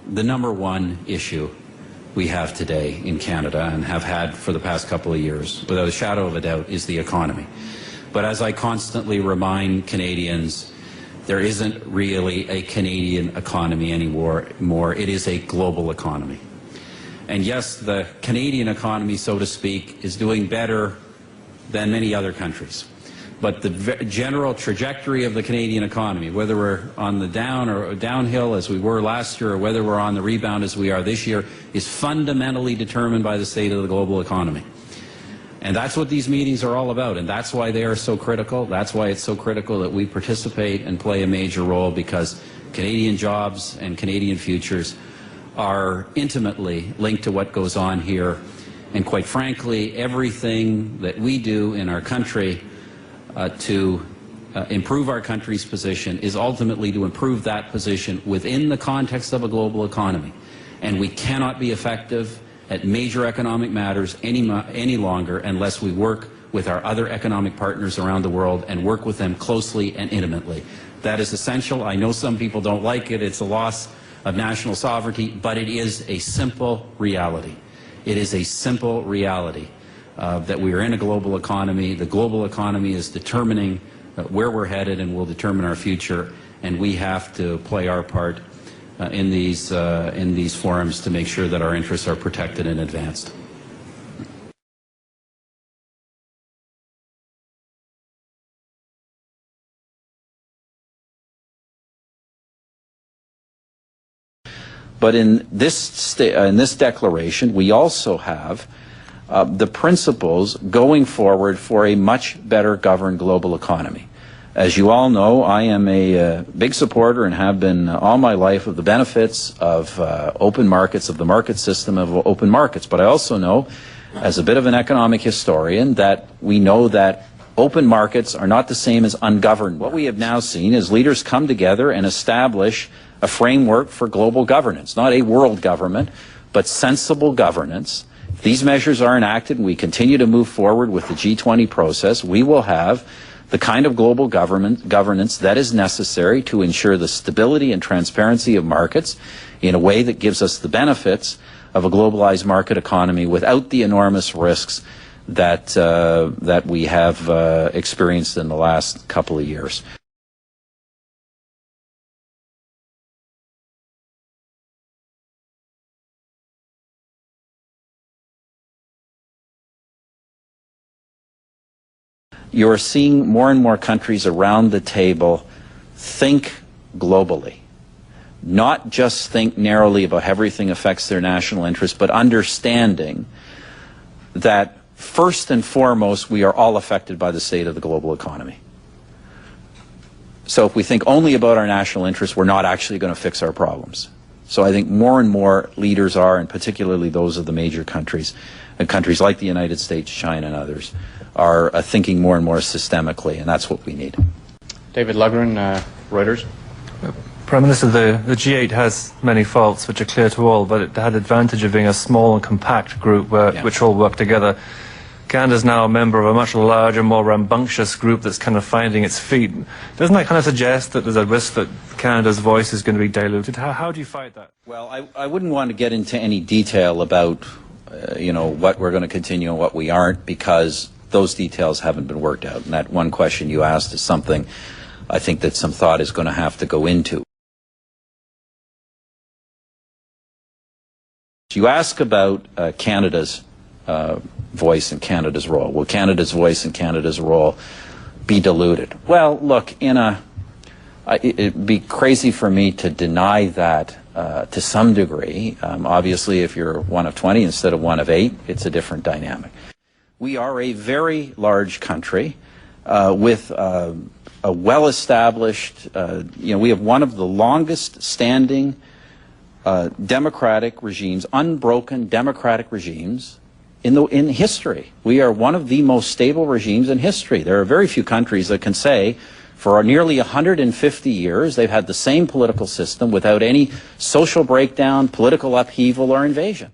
the number one issue we have today in Canada and have had for the past couple of years, without a shadow of a doubt, is the economy. But as I constantly remind Canadians, there isn't really a Canadian economy anymore. It is a global economy. And yes, the Canadian economy, so to speak, is doing better than many other countries. But the general trajectory of the Canadian economy, whether we're on the down or downhill as we were last year, or whether we're on the rebound as we are this year, is fundamentally determined by the state of the global economy. And that's what these meetings are all about, and that's why they are so critical. That's why it's so critical that we participate and play a major role, because Canadian jobs and Canadian futures are intimately linked to what goes on here. And quite frankly, everything that we do in our country to improve our country's position is ultimately to improve that position within the context of a global economy. And we cannot be effective at major economic matters any longer unless we work with our other economic partners around the world and work with them closely and intimately. That is essential. I know some people don't like it. It's a loss of national sovereignty, but it is a simple reality. It is a simple reality that we are in a global economy. The global economy is determining where we're headed and will determine our future, and we have to play our part in these forums to make sure that our interests are protected and advanced. But in this declaration, we also have the principles going forward for a much better governed global economy. As you all know, I am a big supporter and have been all my life of the benefits of open markets, of the market system of open markets. But I also know, as a bit of an economic historian, that we know that open markets are not the same as ungoverned. What we have now seen is leaders come together and establish a framework for global governance, not a world government, but sensible governance. If these measures are enacted and we continue to move forward with the G20 process, we will have the kind of global governance that is necessary to ensure the stability and transparency of markets in a way that gives us the benefits of a globalized market economy without the enormous risks that we have experienced in the last couple of years. You're seeing more and more countries around the table think globally, not just think narrowly about how everything affects their national interests, but understanding that first and foremost we are all affected by the state of the global economy. So if we think only about our national interests, we're not actually going to fix our problems. So I think more and more leaders are, and particularly those of the major countries, and countries like the United States, China and others, are thinking more and more systemically, and that's what we need. David Lugren, Reuters. Prime Minister, the G8 has many faults which are clear to all, but it had the advantage of being a small and compact group which all work together. Canada's now a member of a much larger, more rambunctious group that's kind of finding its feet. Doesn't that kind of suggest that there's a risk that Canada's voice is going to be diluted? How do you fight that? Well, I wouldn't want to get into any detail about what we're going to continue and what we aren't, because those details haven't been worked out. And that one question you asked is something I think that some thought is going to have to go into. You ask about Canada's voice and Canada's role. Will Canada's voice and Canada's role be diluted? Well, look, it'd be crazy for me to deny that to some degree. Obviously, if you're one of 20 instead of one of 8, it's a different dynamic. We are a very large country with a well-established, we have one of the longest standing democratic regimes, unbroken democratic regimes in history. We are one of the most stable regimes in history. There are very few countries that can say for nearly 150 years they've had the same political system without any social breakdown, political upheaval, or invasion.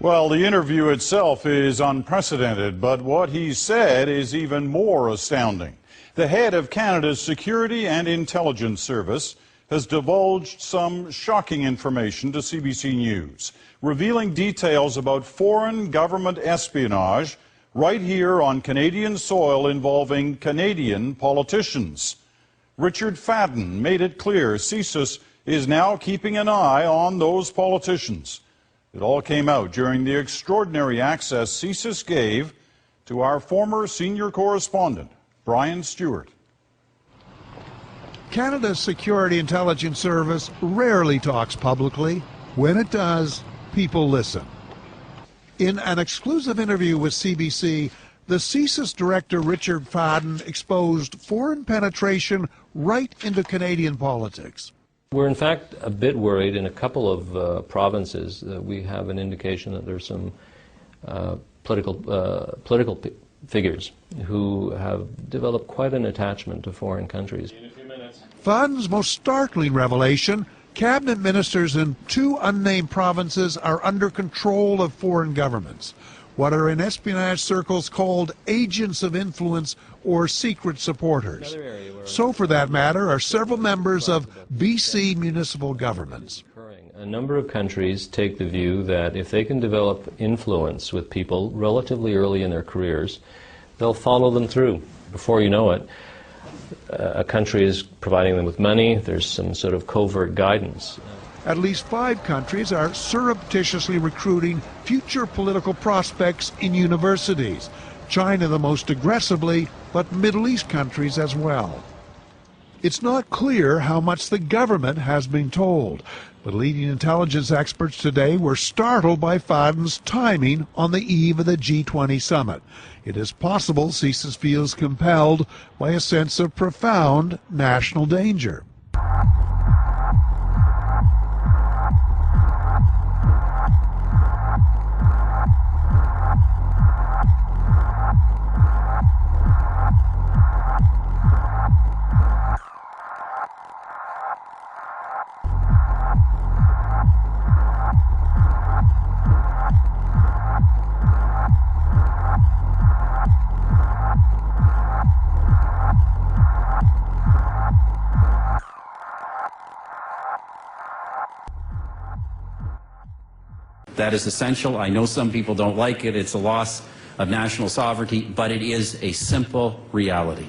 Well, the interview itself is unprecedented, but what he said is even more astounding. The head of Canada's Security and Intelligence Service has divulged some shocking information to CBC News, revealing details about foreign government espionage right here on Canadian soil involving Canadian politicians. Richard Fadden made it clear CSIS is now keeping an eye on those politicians. It all came out during the extraordinary access CSIS gave to our former senior correspondent, Brian Stewart. Canada's Security Intelligence Service rarely talks publicly. When it does, people listen. In an exclusive interview with CBC, the CSIS director Richard Fadden exposed foreign penetration right into Canadian politics. We're in fact a bit worried in a couple of provinces that we have an indication that there's some political figures who have developed quite an attachment to foreign countries. Fadden's most startling revelation: cabinet ministers in 2 unnamed provinces are under control of foreign governments, what are in espionage circles called agents of influence or secret supporters. So, for that matter, are several members of BC municipal governments. A number of countries take the view that if they can develop influence with people relatively early in their careers, they'll follow them through. Before you know it, a country is providing them with money, there's some sort of covert guidance. At least 5 countries are surreptitiously recruiting future political prospects in universities. China the most aggressively, but Middle East countries as well. It's not clear how much the government has been told, but leading intelligence experts today were startled by Fadden's timing on the eve of the G20 summit. It is possible CSIS feels compelled by a sense of profound national danger. That is essential. I know some people don't like it. It's a loss of national sovereignty, but it is a simple reality.